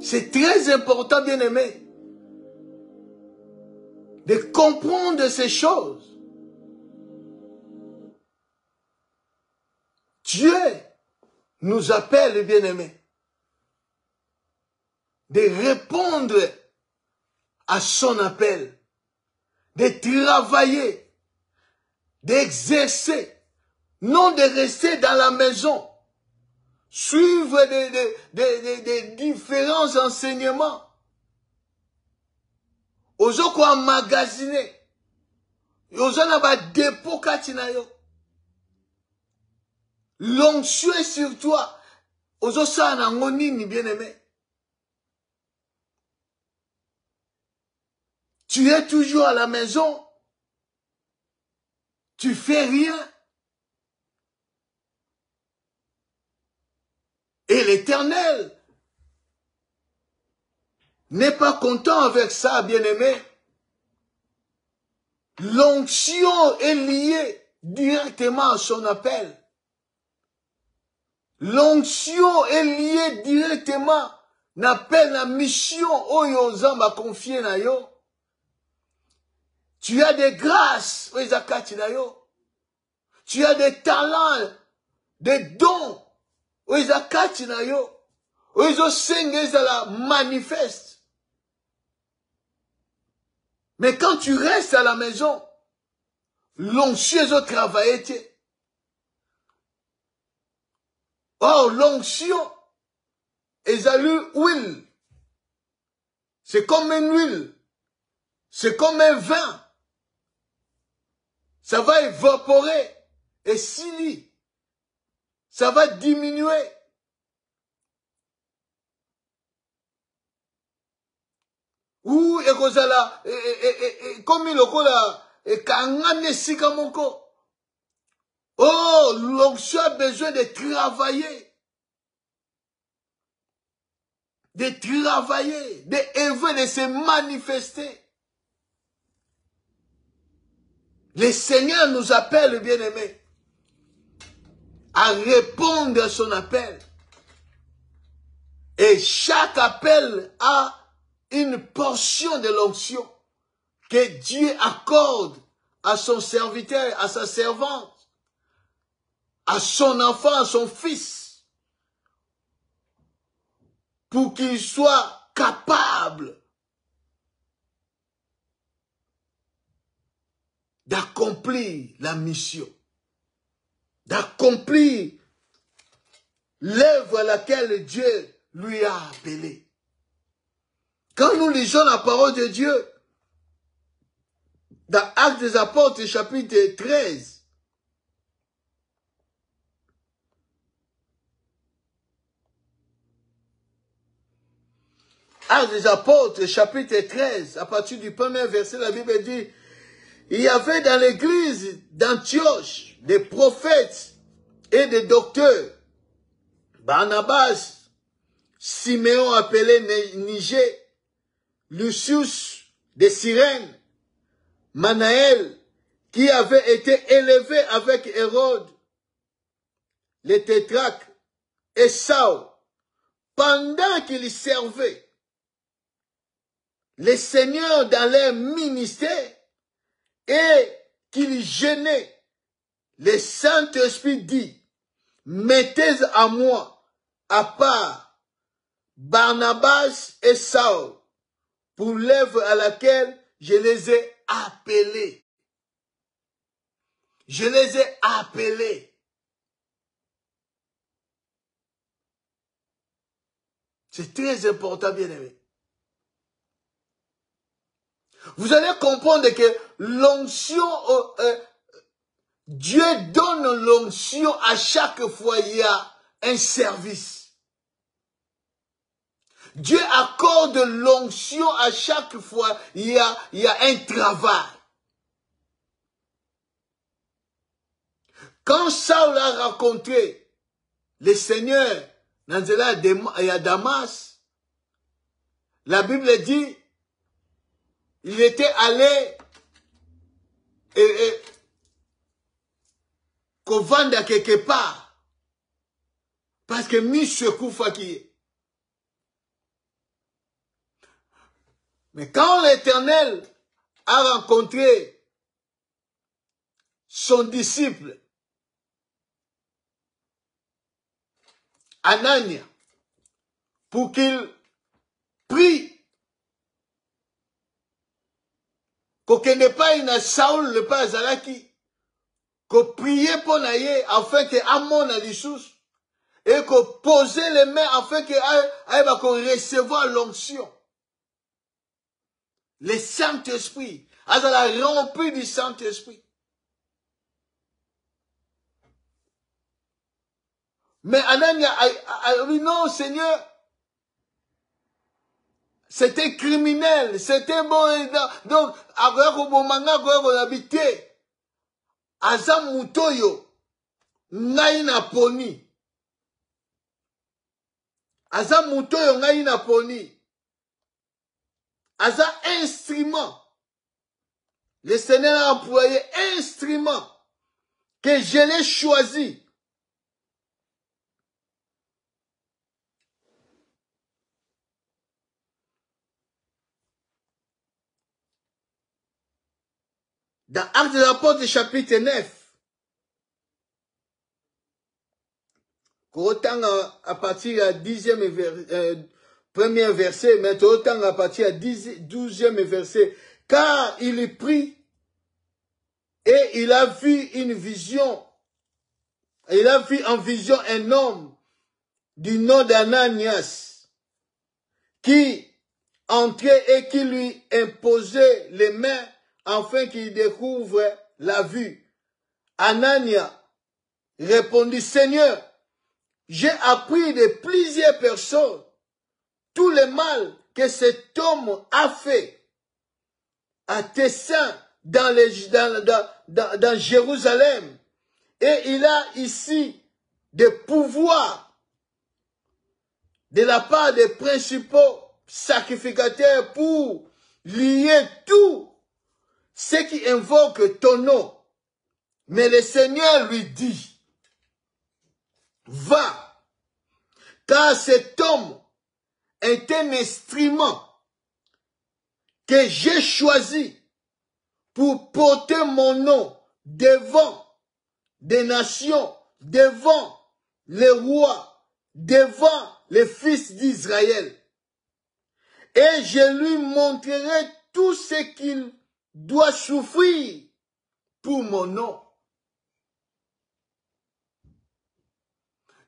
C'est très important, bien-aimé, de comprendre ces choses. Dieu nous appelle, bien-aimés, de répondre à son appel, de travailler, d'exercer, non de rester dans la maison, suivre des différents enseignements. Ozo ko magasiner, ozo na ba dépôt katina yo. L'onction est sur toi. Ozo sa na ngonini, bien-aimé. Tu es toujours à la maison. Tu fais rien. Et l'Éternel n'est pas content avec ça, bien-aimé. L'onction est liée directement à son appel. L'onction est liée directement à l'appel, la mission oyo Nzamba confié na yo. Tu as des grâces, tu as des talents, des dons, manifeste. Mais quand tu restes à la maison, l'onction est travaillé. Oh, l'onction est à l'huile. C'est comme une huile. C'est comme un vin. Ça va évaporer. Et si ça va diminuer. Ou ekozala comme il okola kangane sika moko. Oh, l'onction a besoin de travailler. De travailler, de se manifester. Le Seigneur nous appelle, bien-aimés, à répondre à son appel. Et chaque appel a une portion de l'onction que Dieu accorde à son serviteur, à sa servante, à son enfant, à son fils, pour qu'il soit capable d'accomplir la mission, d'accomplir l'œuvre à laquelle Dieu lui a appelé. Quand nous lisons la parole de Dieu, dans Actes des Apôtres, chapitre 13, Actes des Apôtres, chapitre 13, à partir du premier verset, la Bible dit, il y avait dans l'église d'Antioche des prophètes et des docteurs, Barnabas, Siméon appelé Niger, Lucius de Cyrène, Manaël, qui avait été élevé avec Hérode, les tétrarques, et Saul, pendant qu'ils servaient les seigneurs dans leur ministère et qu'ils jeûnaient, le Saint-Esprit dit, mettez à moi, à part, Barnabas et Saul, pour l'œuvre à laquelle je les ai appelés. Je les ai appelés. C'est très important, bien-aimé. Vous allez comprendre que l'onction, Dieu donne l'onction à chaque fois il y a un service. Dieu accorde l'onction à chaque fois il y a un travail. Quand Saul a rencontré le Seigneur à Damas, la Bible dit, il était allé vendre quelque part. Parce que Michel Koufaki. Mais quand l'Éternel a rencontré son disciple, Anania, pour qu'il prie, qu'il n'ait pas une Saoul le pas Zalaki, qu'on prie pour naïe afin que Amon a des sous, et qu'on pose les mains afin que recevoir l'onction. Le Saint-Esprit, elle a rempli du Saint-Esprit. Mais Anania a dit non, Seigneur, c'était criminel, c'était bon. Donc, après qu'on a habité, Aza Mutoyo, ngai na poni. Aza Mutoyo, ngai na poni. Aza instrument. Le Seigneur a employé instrument que je l'ai choisi. Dans Actes des Apôtres, chapitre 9, autant à partir du 10e premier verset, mais autant à partir du 12e verset, car il prit et il a vu une vision, il a vu en vision un homme du nom d'Ananias qui entrait et qui lui imposait les mains afin qu'il découvre la vue. Anania répondit, Seigneur, j'ai appris de plusieurs personnes tout le mal que cet homme a fait à tes saints dans Jérusalem. Et il a ici des pouvoirs de la part des principaux sacrificateurs pour lier tout ce qui invoque ton nom. Mais le Seigneur lui dit, va, car cet homme est un instrument que j'ai choisi pour porter mon nom devant des nations, devant les rois, devant les fils d'Israël. Et je lui montrerai tout ce qu'il doit souffrir pour mon nom.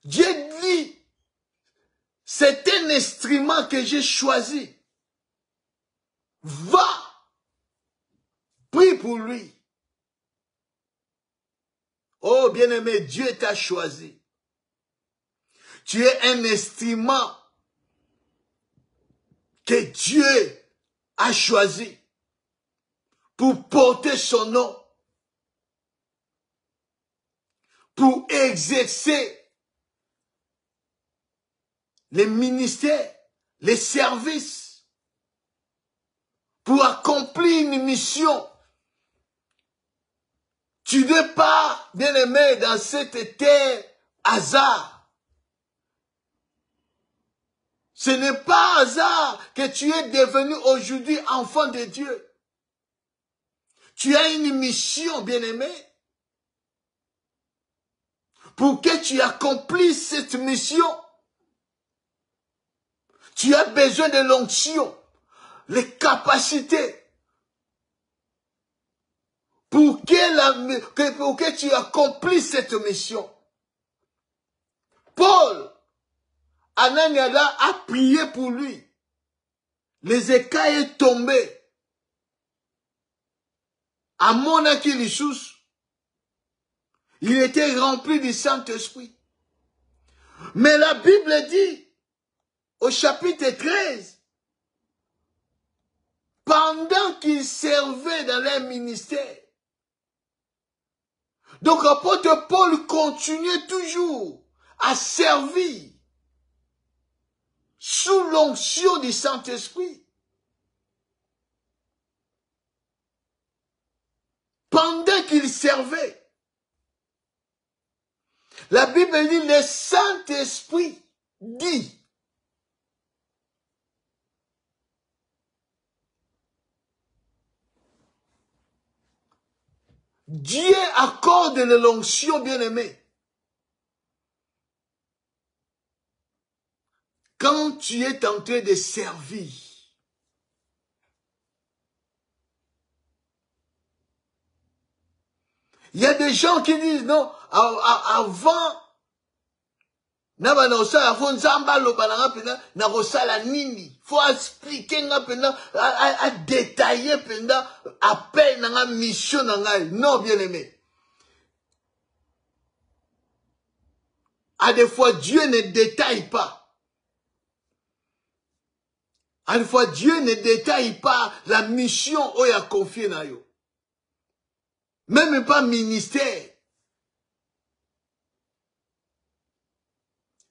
Dieu dit, c'est un instrument que j'ai choisi. Va, prie pour lui. Oh bien-aimé, Dieu t'a choisi. Tu es un instrument que Dieu a choisi pour porter son nom, pour exercer les ministères, les services, pour accomplir une mission. Tu n'es pas, bien-aimé, dans cette terre hasard. Ce n'est pas hasard que tu es devenu aujourd'hui enfant de Dieu. Tu as une mission, bien-aimé. Pour que tu accomplisses cette mission, tu as besoin de l'onction, les capacités, pour que tu accomplisses cette mission. Paul, Anania a prié pour lui. Les écailles tombés. À mon Akilissus, il était rempli du Saint-Esprit. Mais la Bible dit, au chapitre 13, pendant qu'ils servaient dans leur ministère, donc l'apôtre Paul continuait toujours à servir sous l'onction du Saint-Esprit. Pendant qu'il servait, la Bible dit, le Saint-Esprit dit, Dieu accorde l'onction, bien-aimé. Quand tu es en train de servir, il y a des gens qui disent non, avant, faut expliquer à détailler appel na mission na. Non, bien-aimé. À des fois, Dieu ne détaille pas. À des fois, Dieu ne détaille pas la mission où il a confié na yo. Même pas ministère.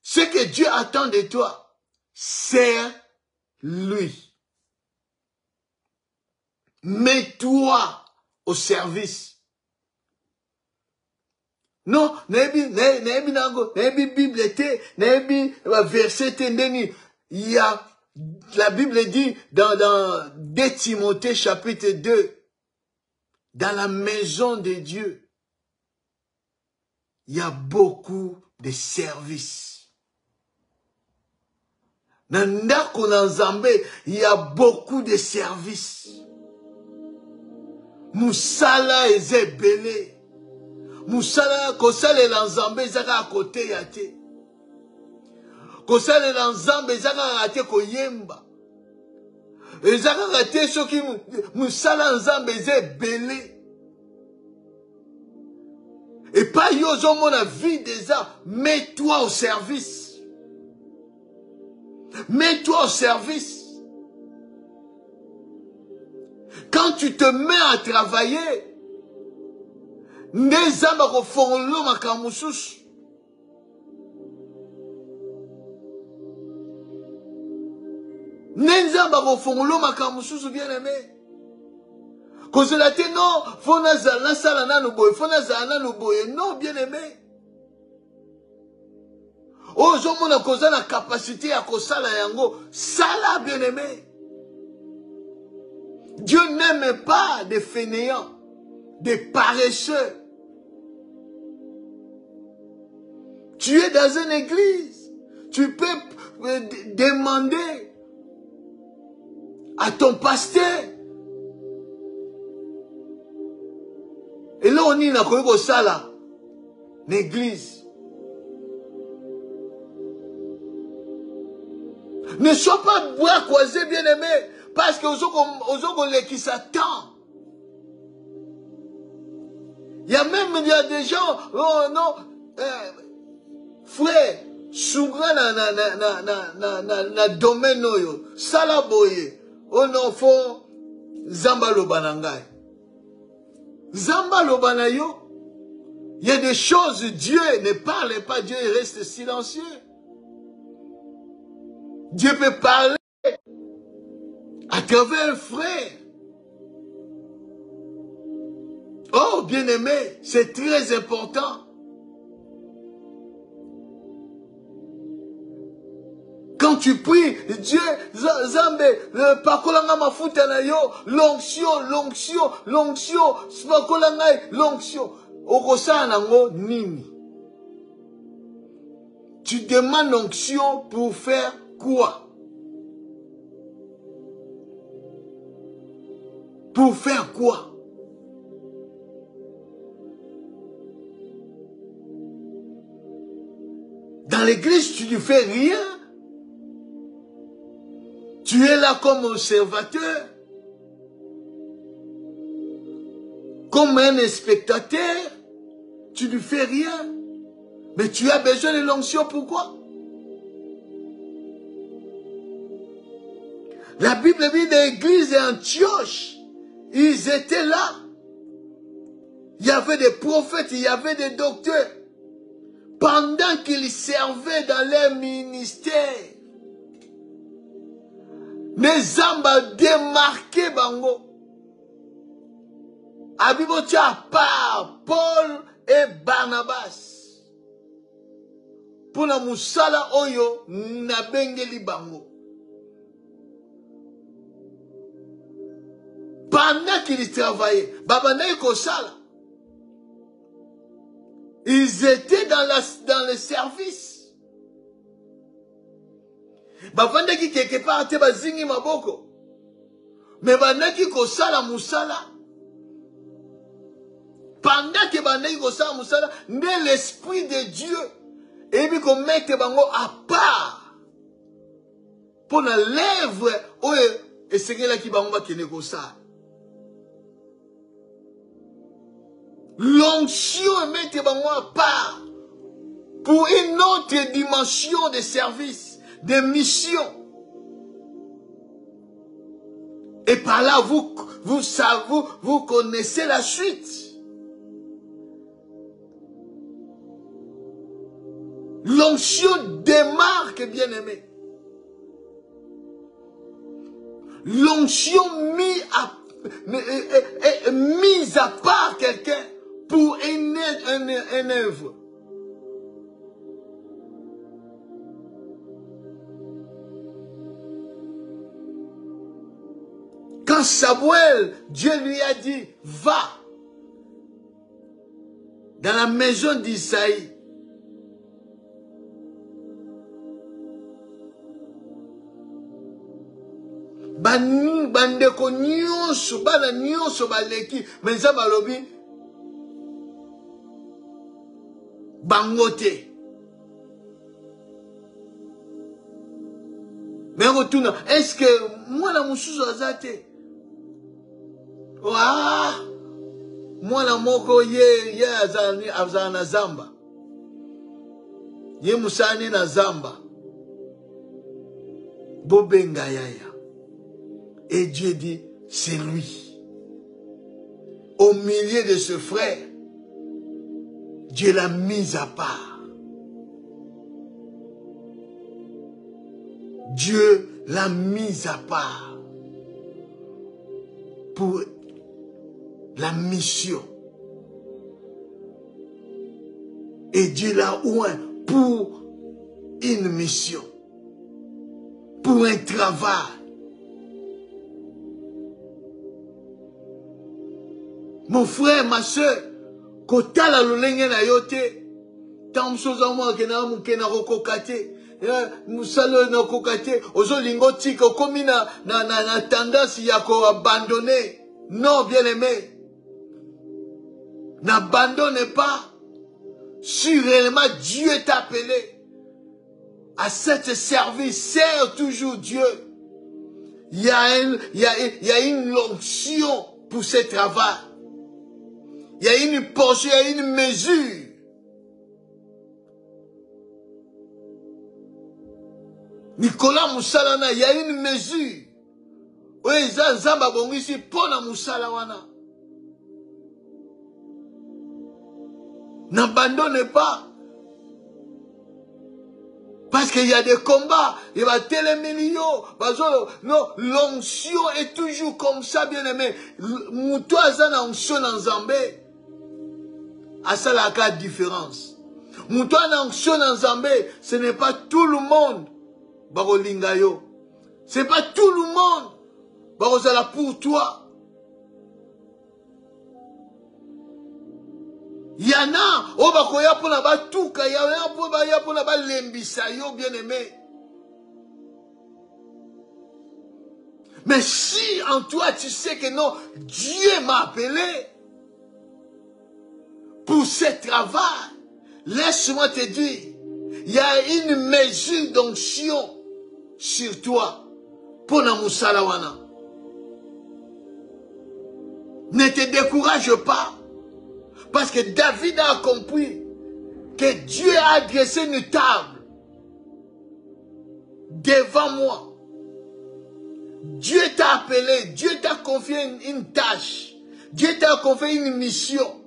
Ce que Dieu attend de toi, sers-lui. Mets-toi au service. Non, il y a, la Bible dit dans 2 Timothée chapitre 2, dans la maison de Dieu, il y a beaucoup de services. Dans ndako na Nzambe, il y a beaucoup de services. Musala ezebele. Musala kosale na Nzambe zaka à côté yate. Kosale na Nzambe zaka ate koyemba. Ezaka kate soki musala Nzambe ezebele. Et pas yozo mona vie déjà, mets-toi au service. Mets-toi au service. Quand tu te mets à travailler, nezamba ko fongolo makamususu. Nezamba ko fongolo makamususu, bien-aimé. Konsolate non, fona zala sala nanu boye, fona zala nanu boye, non, bien-aimé. Oh, je m'en ai la capacité à kosala yango, sala, bien-aimé. Dieu n'aime pas des fainéants, des paresseux. Tu es dans une église, tu peux demander à ton pasteur. Et là, on y a une sala, l'église. Ne sois pas bois croisé, bien-aimé, parce que qui s'attend. Il y a des gens, oh non, frère, souverain na domaine yo, salaboye, oh non, faut zamba lobanangai. Zamba lobanayo, il y a des choses, Dieu ne parle pas, Dieu reste silencieux. Dieu peut parler à travers un frère. Oh, bien-aimé, c'est très important. Quand tu pries, Dieu, Zambé, pakolanga mafuta na yo, l'onction, l'onction, l'onction, spakolanga, l'onction. Okosa nango nini. Tu demandes l'onction pour faire quoi? Pour faire quoi? Dans l'église, tu ne fais rien. Tu es là comme observateur, comme un spectateur. Tu ne fais rien. Mais tu as besoin de l'onction, pourquoi? La Bible dit dans l'église d'Antioche, ils étaient là. Il y avait des prophètes, il y avait des docteurs. Pendant qu'ils servaient dans leur ministère, les hommes ont démarqué bango. Abibotia par Paul et Barnabas. Pour la musala oyo na bengeli bango. Pendant qu'ils travaillaient, babana kosala. Ils étaient dans le service. Bavandaki quelque part te bazingi maboko. Mais bandaki kosala musala. Pendant que bandaki kosala musala, ne l'esprit de Dieu et puis qu'on mette bango à part pour la lèvre et c'est là qui bango qui ne kosala. L'onction mette bango à part pour une autre dimension de service, de mission. Et par là, vous connaissez la suite. L'onction démarque, bien-aimé. L'onction mise à part quelqu'un pour une œuvre. Quand Samuel, Dieu lui a dit, va dans la maison d'Isaïe. Bandeko nyonso, bana nyonso baleki, mais ça balobi bangote. Mais retourne, est-ce que moi la mususu azate? Ah, moi la moko ye azana na zamba. Ye musani na zamba. Bobenga yaya. Et Dieu dit, c'est lui. Au milieu de ce frère, Dieu l'a mis à part. Dieu l'a mis à part pour la mission. Et Dieu l'a oint pour une mission, pour un travail. Mon frère, ma soeur, kotala lolenge na yote, tamsoza mwa kena rokokate, musalo na kokate, ozo lingo tika, komi na tendance ya ko abandonner. Non, bien aimé. N'abandonne pas. Si réellement Dieu t'a appelé à cet service, sers toujours Dieu. Il y a une onction pour ce travail. Il y a une portion, il y a une mesure. Nicolas Moussalana, il y a une mesure. Oui, Zamba Bongisi, Pona Moussalawana. N'abandonne pas. Parce qu'il y a des combats, il va télémilio. Non, l'onction est toujours comme ça, bien aimé. Moutoua zana onction en Zambé. À ça la carte différence. Moutoua na onction en Zambé, ce n'est pas tout le monde. Barolingayo. Ce n'est pas tout le monde. Barozala pour toi. Il y en a, oh bakoya pour la batuka, il y en a pour la balembisayo, bien aimé. Mais si en toi tu sais que non, Dieu m'a appelé pour ce travail, laisse-moi te dire, il y a une mesure d'onction sur toi pour na musalawana. Ne te décourage pas. Parce que David a compris que Dieu a dressé une table devant moi. Dieu t'a appelé, Dieu t'a confié une tâche. Dieu t'a confié une mission.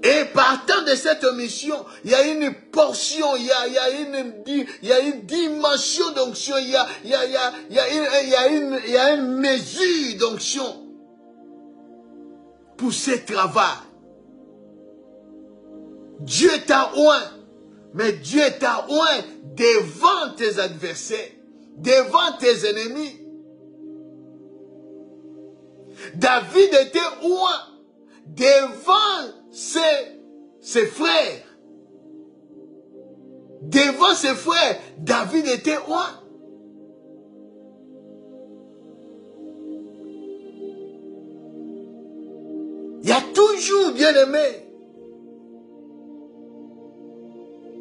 Et partant de cette mission, il y a une portion, il y a une dimension d'onction, il y a une mesure d'onction pour ce travail. Dieu t'a oint, mais Dieu t'a oint devant tes adversaires, devant tes ennemis. David était oint devant ses frères, David était roi. Il y a toujours, bien aimé,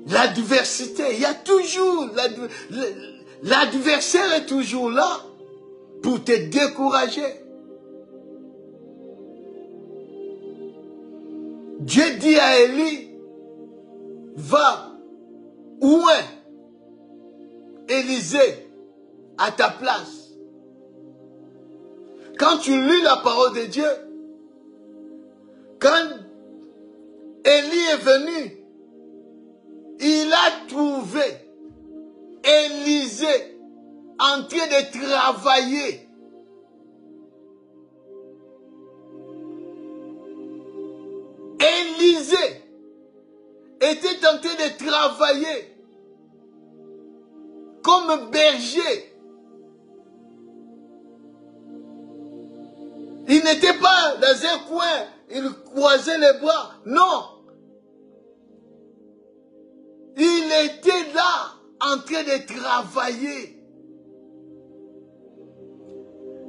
l'adversité. Il y a toujours, l'adversaire est toujours là pour te décourager. Dieu dit à Élie, va, où est Élisée à ta place? Quand tu lis la parole de Dieu, quand Élie est venu, il a trouvé Élisée en train de travailler. Élisée était en train de travailler comme berger. Il n'était pas dans un coin, il croisait les bras. Non. Il était là en train de travailler.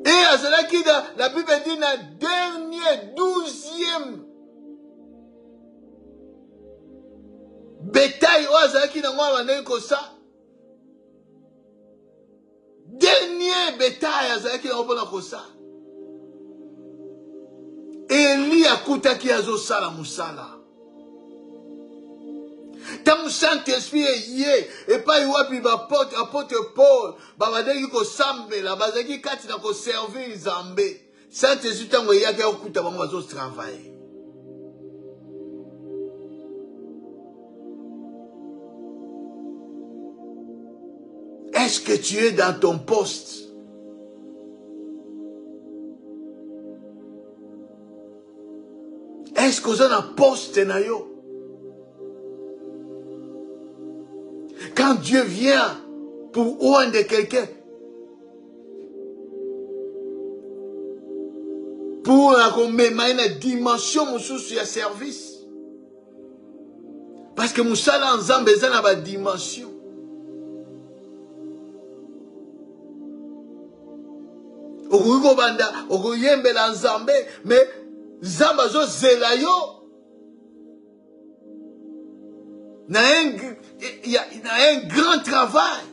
Et à cela qui la Bible dit dans le dernier 12e bétail, dernier bétail, Élie akutaki azosala musala. Tant Saint-Esprit yé et pas iwapi apôtre Paul babadeki ko sambela bazaki kati na ko servir Nzambe. Saint-Esprit tango yaki akuta bango bazo travailler. Est-ce que tu es dans ton poste? Est-ce que vous avez un poste na yo? Quand Dieu vient pour oindre quelqu'un, pour une dimension sous service, parce que Moussala Nzambe a une dimension. Okoyiko banda, okoyembela Nzambe, mais Nzambe zo zela yo. Il y a un grand travail.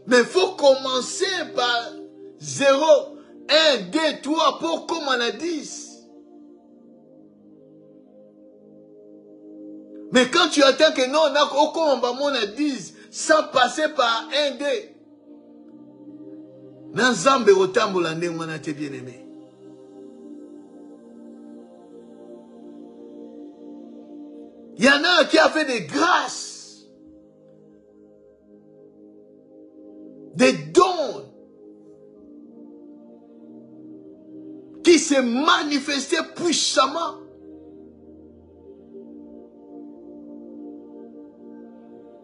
Mais il faut commencer par 0, 1, 2, 3 pour comme on a 10. Mais quand tu attends que non, on a 10, sans passer par 1, 2. Nanzambe otambola ndenge wana te bien aimé. Il y en a qui a fait des grâces, des dons, qui se manifestaient puissamment.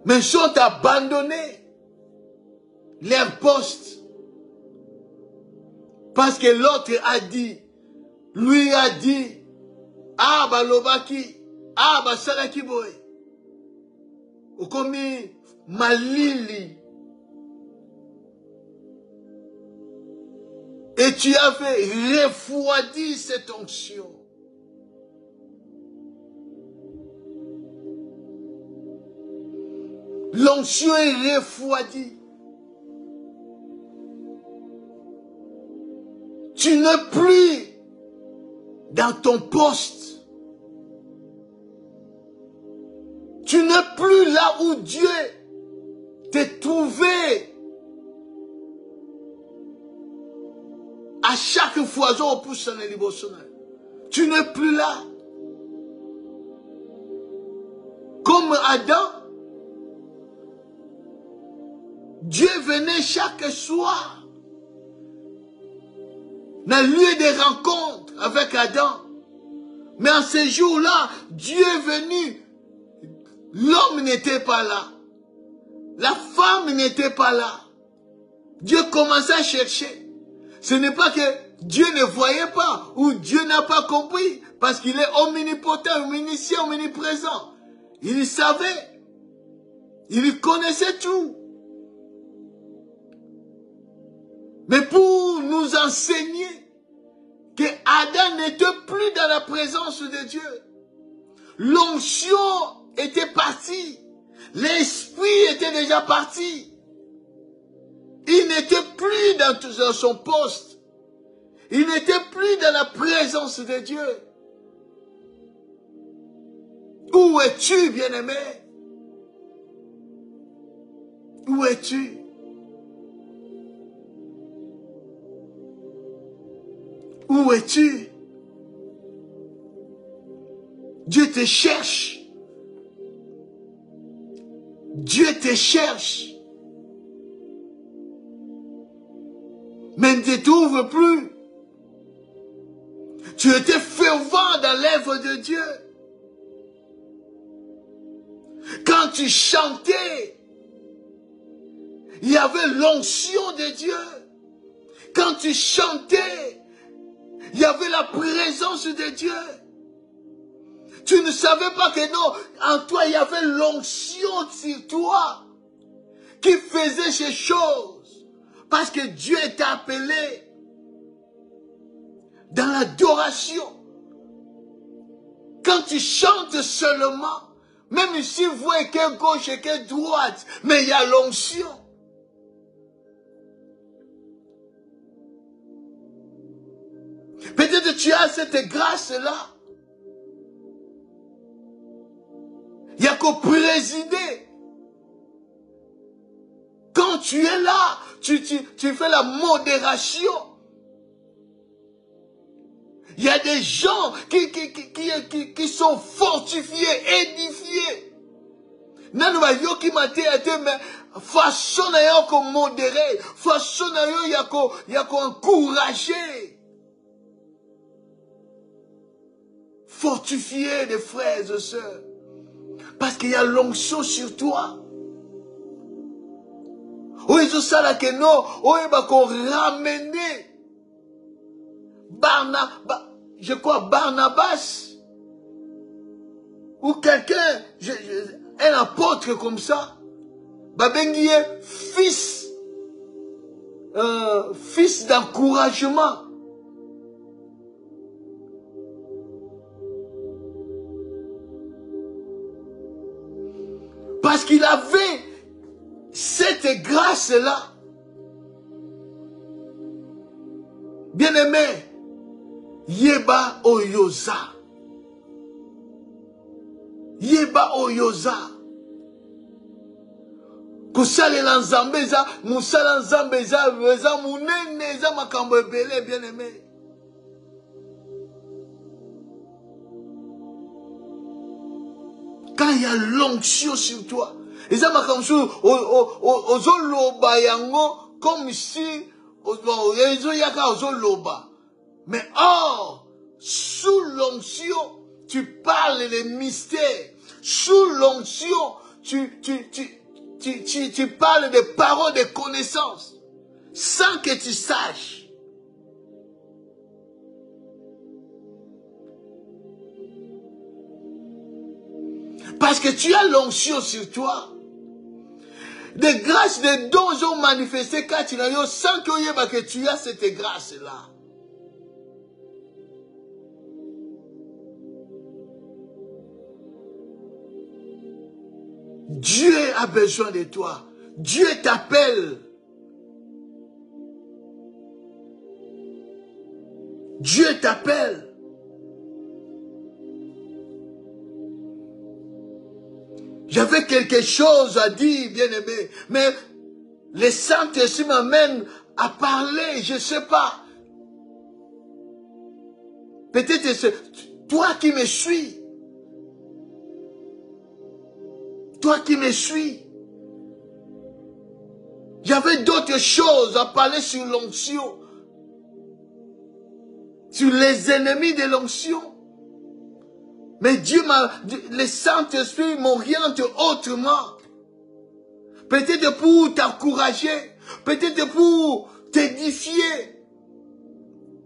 Mais sont abandonnés leur poste. Parce que l'autre a dit, lui a dit, ah balobaki, ah basalaki boy. Okomi malili. Et tu as fait refroidir cette onction. L'onction est refroidie. Tu n'es plus dans ton poste. Tu n'es plus là où Dieu t'a trouvé. À chaque foison au pouce en élibossonnel. Tu n'es plus là. Comme Adam, Dieu venait chaque soir dans le lieu de rencontre avec Adam. Mais en ce jour-là, Dieu est venu. L'homme n'était pas là. La femme n'était pas là. Dieu commençait à chercher. Ce n'est pas que Dieu ne voyait pas, ou Dieu n'a pas compris, parce qu'il est omnipotent, omniscient, omniprésent. Il savait, il connaissait tout. Mais pour nous enseigner que Adam n'était plus dans la présence de Dieu, l'onction était partie, l'esprit était déjà parti. Il n'était plus dans son poste. Il n'était plus dans la présence de Dieu. Où es-tu, bien-aimé? Où es-tu? Où es-tu? Dieu te cherche. Dieu te cherche. Mais ne te trouve plus. Tu étais fervent dans l'œuvre de Dieu. Quand tu chantais, il y avait l'onction de Dieu. Quand tu chantais, il y avait la présence de Dieu. Tu ne savais pas que non, en toi, il y avait l'onction sur toi qui faisait ces choses. Parce que Dieu t'a appelé dans l'adoration. Quand tu chantes seulement, même si vous voyez qu'à gauche et qu'à droite, mais il y a l'onction. Peut-être que tu as cette grâce-là. Il n'y a qu'au présider. Quand tu es là, tu fais la modération. Il y a des gens qui sont fortifiés, édifiés. Nanu ba yoki mate ate mais façon na yo ko modérer, façon na yo yako encourager. Fortifier des frères et sœurs. Parce qu'il y a l'onction sur toi. Oui, c'est ça là que non, oui, bah qu'on ramener. Je crois Barnabas. Ou quelqu'un, un apôtre comme ça. Babengi est fils d'encouragement. Parce qu'il avait cette grâce-là. Bien-aimé, Yeba Oyoza. Yeba Oyoza. Kusalela nzambe eza, musala nzambe eza munene eza makambo ebele, bien-aimé. Quand il y a l'onction sur toi, eza makambo ozoloba yango comme si ezoyaka ozoloba. Mais or, sous l'onction, tu parles les mystères. Sous l'onction, tu parles des paroles de connaissance. Sans que tu saches. Parce que tu as l'onction sur toi. Des grâces, des dons ont manifesté quand tu as sans que tu as cette grâce-là. Dieu a besoin de toi. Dieu t'appelle. Dieu t'appelle. J'avais quelque chose à dire, bien-aimé, mais le Saint-Esprit m'amène à parler, je ne sais pas. Peut-être c'est toi qui me suis. Toi qui me suis. J'avais d'autres choses à parler sur l'onction. Sur les ennemis de l'onction. Mais le Saint-Esprit m'oriente autrement. Peut-être pour t'encourager. Peut-être pour t'édifier.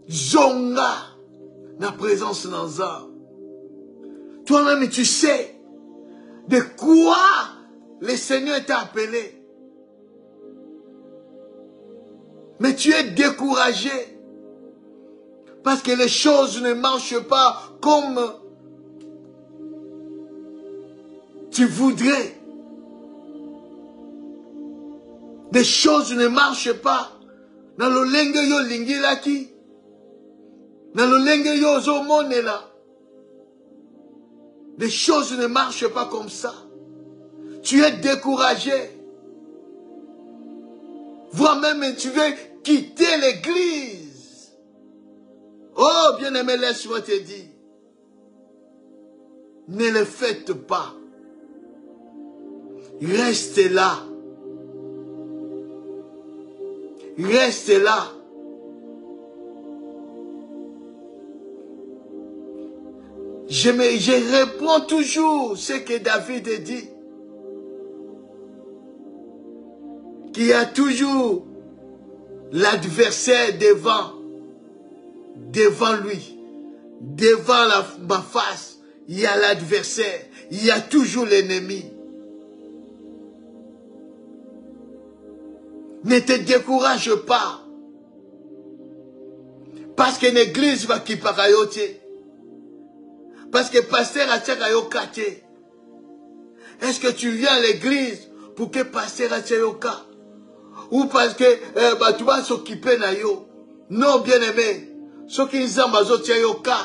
zonga na présence nanza. Toi-même tu sais de quoi le Seigneur t'a appelé. Mais tu es découragé parce que les choses ne marchent pas comme tu voudrais. Des choses ne marchent pas. Dans le lenge yo lingilaki. Dans le lenge yo zo monela. Les choses ne marchent pas comme ça. Tu es découragé. Voire même tu veux quitter l'église. Oh, bien-aimé, laisse-moi te dire. Ne le faites pas. Reste là. Reste là. Je réponds toujours ce que David dit. Qu'il y a toujours l'adversaire devant lui. Devant ma face, il y a l'adversaire. Il y a toujours l'ennemi. Ne te décourage pas. Parce que l'église va qui parayote. Parce que pasteur a tchakayoka. Est-ce que tu viens à l'église pour que pasteur a tchakayoka? Ou parce que tu vas s'occuper na yo? Non, bien aimé. Ce qui zambazo tchayoka.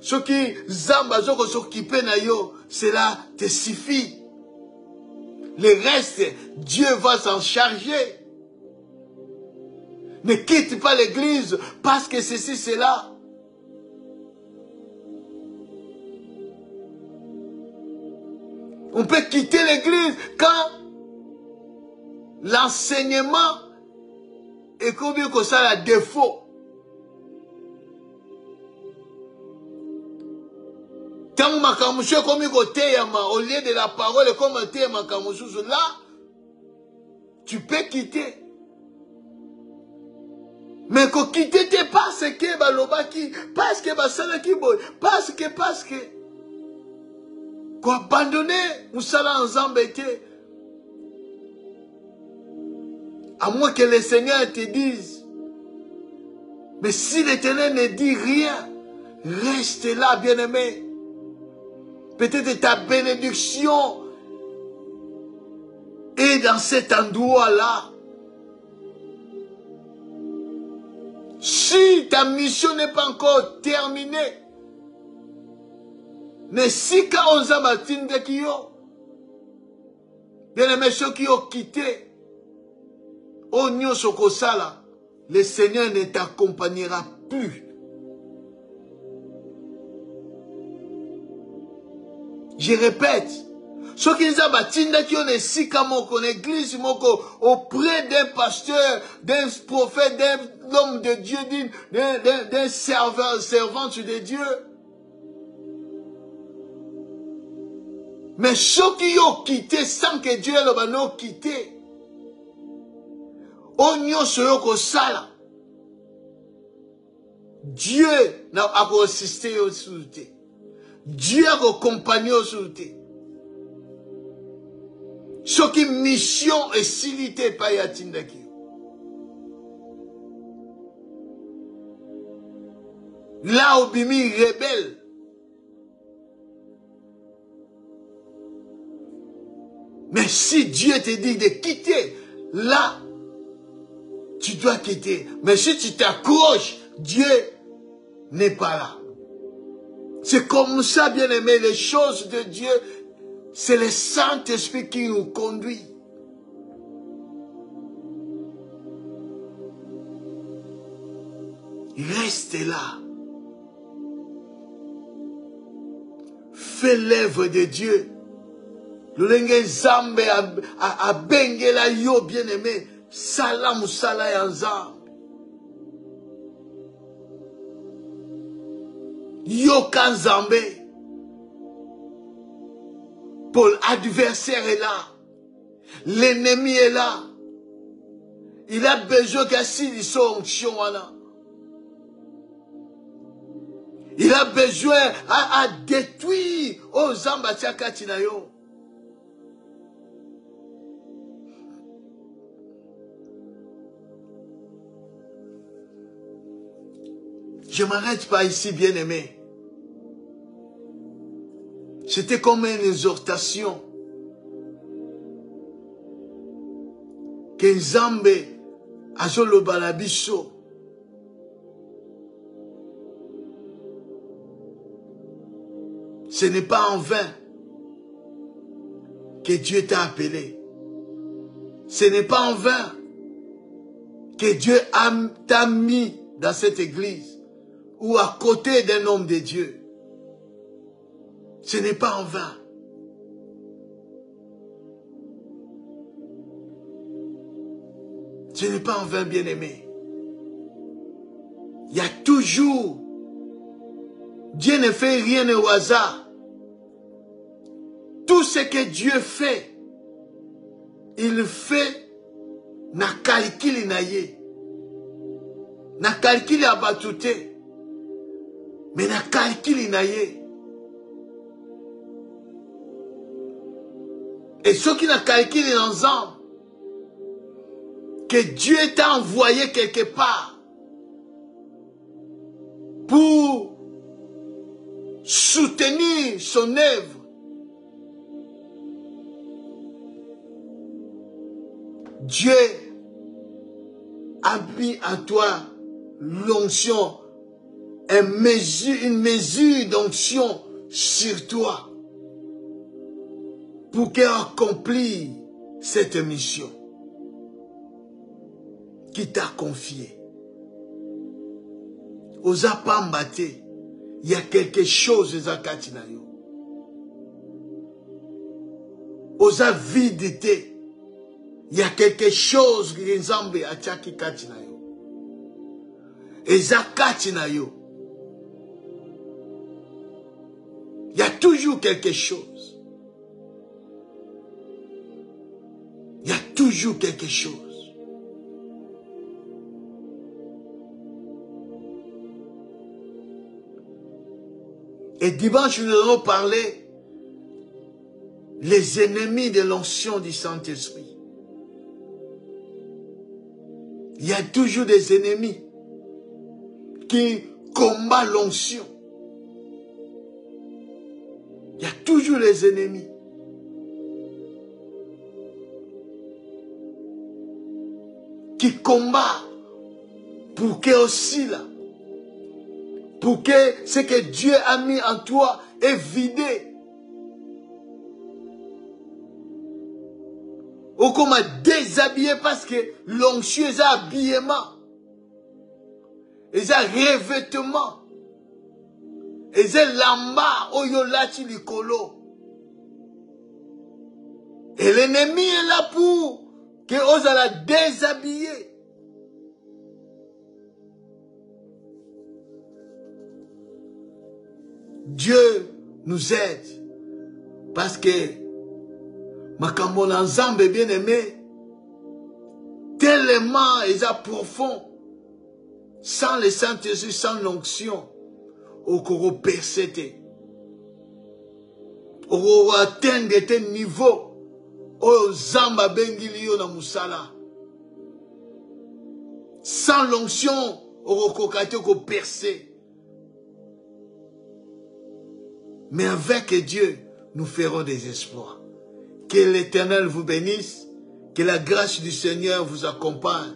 Ce qui zambazo s'occuper na yo. Cela te suffit. Le reste, Dieu va s'en charger. Ne quitte pas l'église parce que ceci, cela. On peut quitter l'église quand l'enseignement est comme ça la défaut. Tant makamusho comme au lieu de la parole comme makamusho là, tu peux quitter. Mais qu'on quitte te parce que balobaki, parce que basalaki boy, parce que qu'on abandonner musala ensemble était. À moins que le Seigneur te dise. Mais si l'Éternel ne dit rien, reste là, bien-aimé. Peut-être ta bénédiction est dans cet endroit-là. Si ta mission n'est pas encore terminée, mais si quand on s'en batine de qui yo, bien aimé ceux qui ont quitté, au nyo sokosala, le Seigneur ne t'accompagnera plus. Je répète, ceux qui ont battu qui ont si comme on église auprès d'un pasteur, d'un prophète, d'un homme de Dieu, d'un servante de Dieu. Mais ceux qui ont quitté sans que Dieu l'ait quitté, on sera comme ça. Dieu n'a pas assisté au soutien. Dieu a accompagné au soutien. Ce qui mission et silité pas yatindaki. Là où bimi rebelle. Mais si Dieu te dit de quitter, là, tu dois quitter. Mais si tu t'accroches, Dieu n'est pas là. C'est comme ça, bien aimé, les choses de Dieu, c'est le Saint-Esprit qui nous conduit. Reste là. Fais l'œuvre de Dieu. Le lenge zambe a bengela yo bien aimé. Salam sala yanzam. Yo kan zambe. Pour l'adversaire est là. L'ennemi est là. Il a besoin qu'à si onction là. Il a besoin à détruire aux Zambatiakati na yo. Je ne m'arrête pas ici, bien-aimé. C'était comme une exhortation. Que Nzambe azoloba na biso. Ce n'est pas en vain que Dieu t'a appelé. Ce n'est pas en vain que Dieu t'a mis dans cette église ou à côté d'un homme de Dieu. Ce n'est pas en vain. Ce n'est pas en vain, bien-aimé. Il y a toujours... Dieu ne fait rien au hasard. Tout ce que Dieu fait, il fait na calcul na ye. Na calcul ya batute. Mais na calcul na ye. Et ceux qui na calcul ensemble, que Dieu t'a envoyé quelque part pour soutenir son œuvre. Dieu a mis en toi l'onction, une mesure d'onction sur toi pour qu'elle accomplisse cette mission qui t'a confiée. Osa pambate, il y a quelque chose zakati na yo. Osa vidité. Il y a quelque chose que Nzambe a tchaki kati na yo. Eza kati na yo. Il y a toujours quelque chose. Il y a toujours quelque chose. Et dimanche, nous allons parler les ennemis de l'onction du Saint-Esprit. Il y a toujours des ennemis qui combattent l'onction. Il y a toujours les ennemis. Qui combattent pour que aussi là, pour que ce que Dieu a mis en toi est vidé. Ou comme déshabillé parce que l'onction est un habillement. Et un revêtement. Et un lamba oyolati likolo. Et l'ennemi est là pour que ose la déshabiller. Dieu nous aide parce que makambo na Nzambe bien-aimé tellement est profond sans le Saint-Esprit, sans l'onction au koro persété au atteindre tel niveau au Zamba bengilio na musala sans l'onction au kokate ko percer. Mais avec Dieu, nous ferons des exploits. Que l'Éternel vous bénisse. Que la grâce du Seigneur vous accompagne.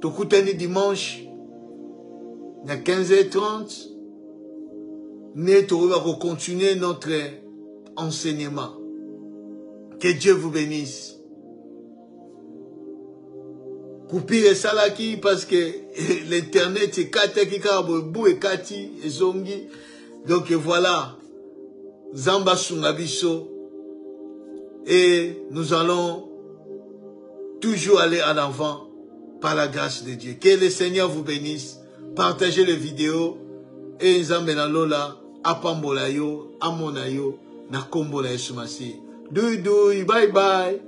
Tokutani dimanche, à 15h30, nous allons continuer notre enseignement. Que Dieu vous bénisse. Coupire salaki parce que l'internet est kati bou et kati et zongi. Donc voilà. Zamba sungabiso. Et nous allons toujours aller en avant par la grâce de Dieu. Que le Seigneur vous bénisse. Partagez les vidéos. Et Nzambe na lola apambola yo, amona yo, na kombola Yesu Masi. Doui doui, bye bye.